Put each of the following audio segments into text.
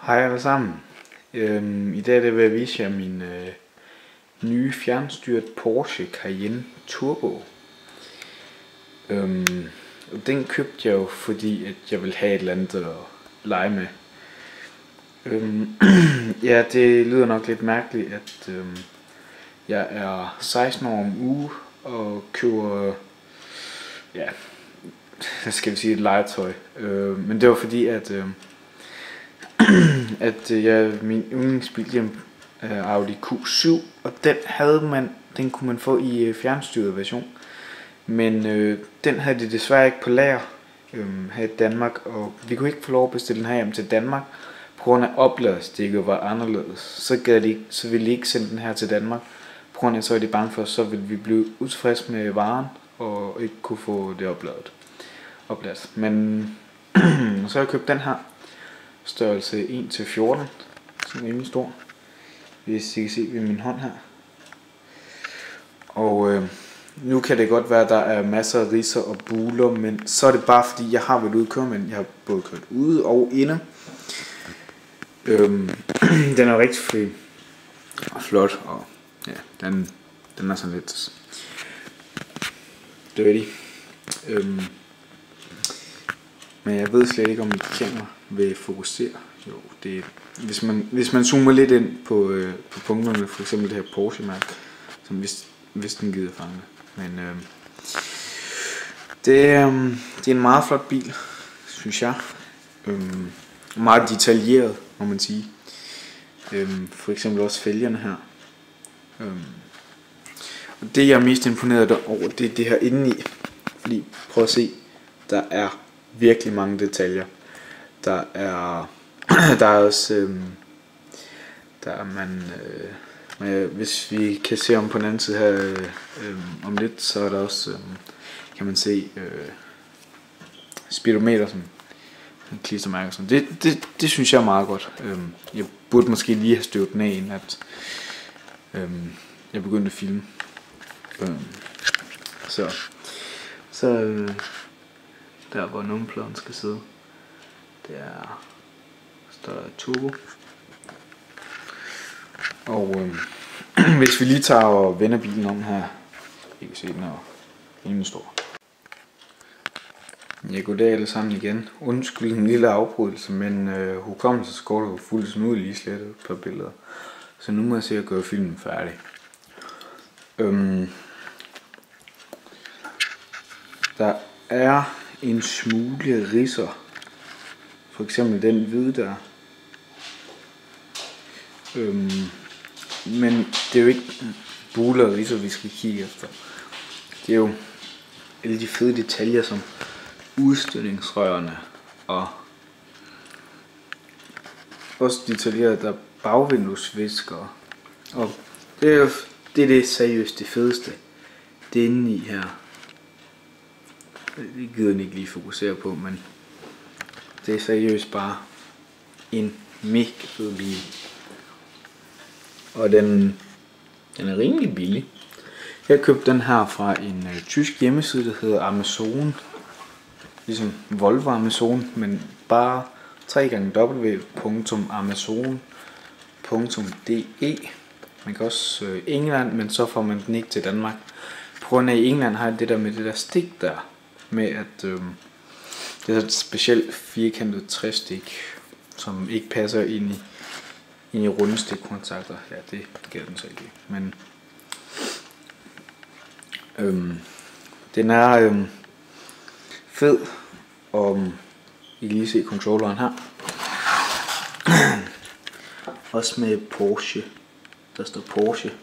Hej alle sammen. I dag vil jeg vise jer min nye fjernstyret Porsche Cayenne Turbo. Den købte jeg jo fordi at jeg ville have et eller andet at lege med. Ja, det lyder nok lidt mærkeligt at jeg er 16 år om uge og køber skal vi sige et legetøj. Men det var fordi at min yndlingsbil er Audi Q7, og den kunne man få i fjernstyret version. Men den havde de desværre ikke på lager her i Danmark, og vi kunne ikke få lov at bestille den her hjem til Danmark på grund af opladerstikket var anderledes. Så ville de ikke sende den her til Danmark, på grund af så er de bange for, så ville vi blive utilfredse med varen og ikke kunne få det opladt. Men så har jeg købt den her størrelse 1-14, sådan rimelig stor, hvis I kan se ved min hånd her. Og nu kan det godt være at der er masser af ridser og buler, men så er det bare fordi jeg har været ude at køre, men jeg har både kørt ude og inde. Den er rigtig fri og flot, og ja, den er sådan lidt dirty. Men jeg ved slet ikke om mit kamera vil fokusere. Jo, det hvis man zoomer lidt ind på punkterne, for eksempel det her Porsche mærke, som hvis den gider fange. Men det er en meget flot bil, synes jeg. Meget detaljeret, må man sige. For eksempel også fælgerne her. Og det jeg er mest imponeret over, det er det her indeni. Fordi prøv at se, der er virkelig mange detaljer. Der er også hvis vi kan se om på den anden side her om lidt, så er der også kan man se speedometer som klistermærker. Det synes jeg er meget godt. Jeg burde måske lige have støvet den af, inden at jeg begyndte at filme. Så der hvor nummerpladen skal sidde, står der turbo. Og hvis vi lige tager og vender bilen om her, I kan se den er rimelig stor. Jeg går der alle sammen igen. Undskyld en lille afbrydelse, men hukommelseskortet var fuldt ud lige slettet på billeder. Så nu må jeg se at gøre filmen færdig. Der er en smule ridser. For eksempel den hvide der. Men det er jo ikke buler og ridser vi skal kigge efter. Det er jo alle de fede detaljer som udstødningsrørene og også detaljeret der bagvinduesvisker. Og det er det seriøst det fedeste. Det er inde i her. Det gider jeg ikke lige fokusere på, men det er seriøst bare en mega fed bil. Og den er rimelig billig. Jeg købte den her fra en tysk hjemmeside, der hedder Amazon. Ligesom Volvo Amazon, men bare www.amazon.de. Man kan også England, men så får man den ikke til Danmark. På grund af i England har jeg det der med det der stik der. Med at det er et specielt firkantet træstik, som ikke passer ind i runde stikkontakter. Ja, det gælder den så ikke. Men den er fed, og I kan lige se controlleren her. Også med Porsche. Der står Porsche.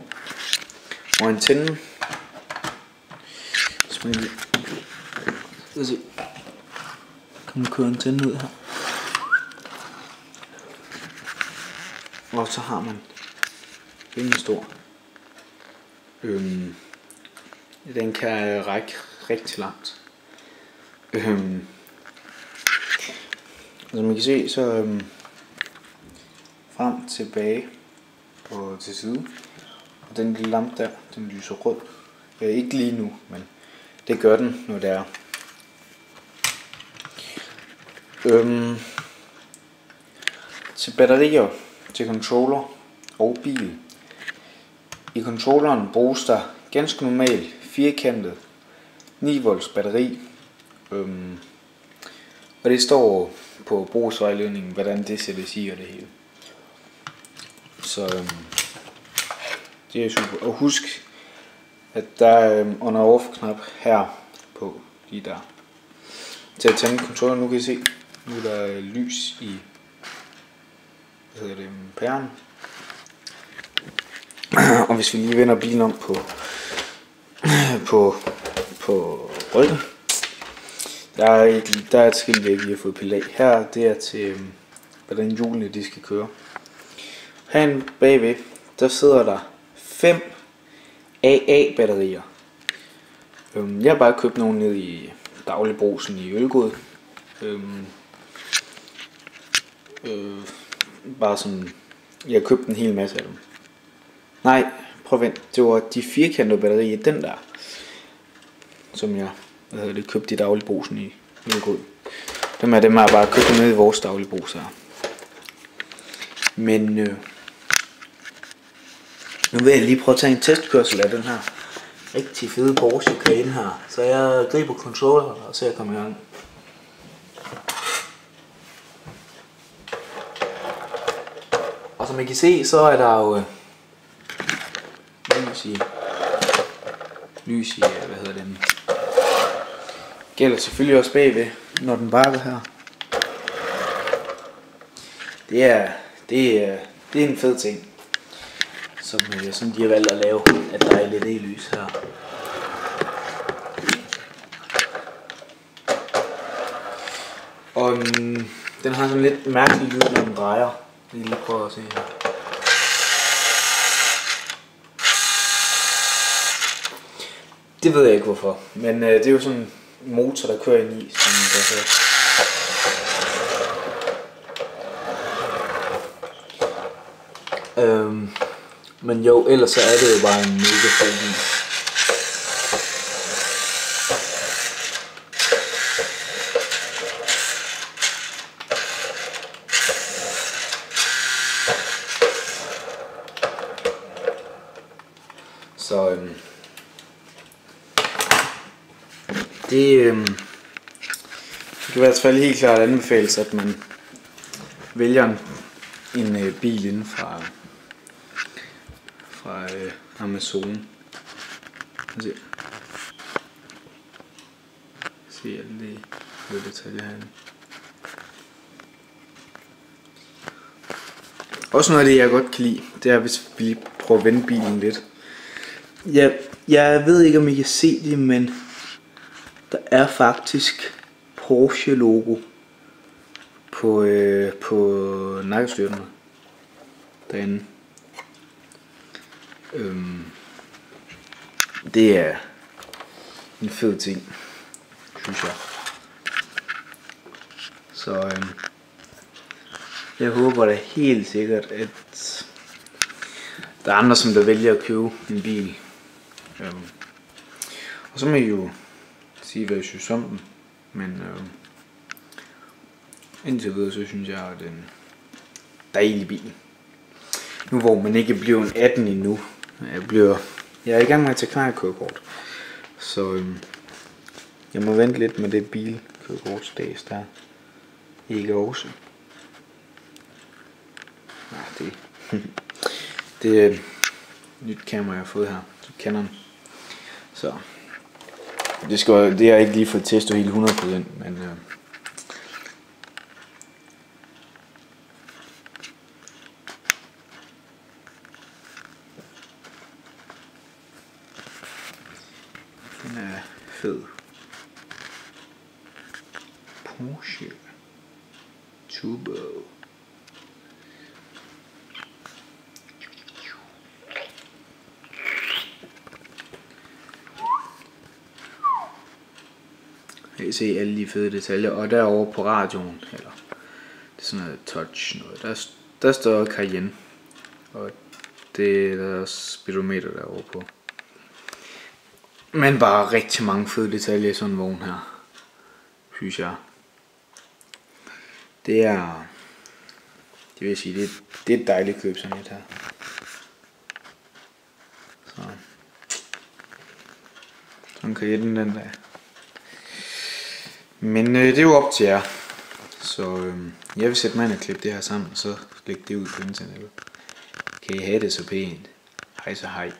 Og antennen. Kan man køre antennen ud her. Og så har man rimelig stor. Den kan række rigtig langt. Som man kan se, så frem, tilbage og til side. Og den lille lampe der, den lyser rød. Ikke lige nu, men det gør den, når det er. til batterier, til controller og bil. I controlleren bruges der ganske normalt firkantet 9 volts batteri. Og det står på brugsvejledningen, hvordan det sættes i og det hele. Så det er super. Og husk, at der er under off-knap her på lige der. Til at tænde controlleren, nu kan I se, nu er der lys i pæren. Og hvis vi lige vender bilen om på ryggen, der er et skilt, vi har fået pillet af. Her det er til hvordan hjulene de skal køre. Herinde bagved, der sidder der 5 AA batterier. Jeg har bare købt nogle ned i Dagligbrugsen i Ølgod. Bare sådan, jeg har købt en hel masse af dem. Nej, prøv at vent. Det var de firkantede batterier, den der, som jeg købte i Dagligbrugsen i Ølgod. Dem har jeg bare købt ned i vores Dagligbrugs her. Men nu vil jeg lige prøve at tage en testkørsel af den her rigtig fede Porsche Cayenne her. Så jeg griber controller og ser at komme i gang. Og som I kan se, så er der jo lys i gælder selvfølgelig også bagved, når den bakker her. Det er en fed ting, som de har valgt at lave, at der er LED-lys her. Og den har sådan lidt mærkelig lyd, når den drejer. Jeg lige prøve at se her. Det ved jeg ikke hvorfor, men det er jo sådan en motor, der kører ind i, som der hedder. Men jo, ellers så er det jo bare en mega fed bil. Så det kan i hvert fald helt klart anbefales, at man vælger en bil inden fra Amazon. Se alle de detaljer herinde. Også noget af det jeg godt kan lide, det er hvis vi lige prøver at vende bilen lidt. Jeg ved ikke om I kan se det, men der er faktisk Porsche logo på nakkestyrterne derinde. Det er en fed ting, synes jeg. Så jeg håber da helt sikkert, at der er andre, som der vælger at købe en bil. Og så må I jo sige, hvad I synes om den. Men indtil videre, så synes jeg, at det er en dejlig bil. Nu hvor man ikke bliver en 18 endnu. Jeg er i gang med at tage knallkørekort. Så jeg må vente lidt med det bilkørekortsdags der. Ikke også. Nej, det er nyt kamera jeg har fået her. Canon. Så det har jeg ikke lige fået testet helt 100%, men den er fed. Porsche Turbo. Jeg kan se alle de fede detaljer, og derovre på radioen, eller det er sådan noget touch noget, der står Cayenne, og det er der speedometer derovre på. Men bare rigtig mange fede detaljer i sådan en vogn her, synes jeg. Det er Det vil jeg sige, det er et dejligt køb, sådan et her. Så. Sådan kan jeg den der. Men det er jo op til jer. Så jeg vil sætte mig ind og klippe det her sammen, og så lægge det ud på internettet. Kan I have det så pænt. Hej så hej.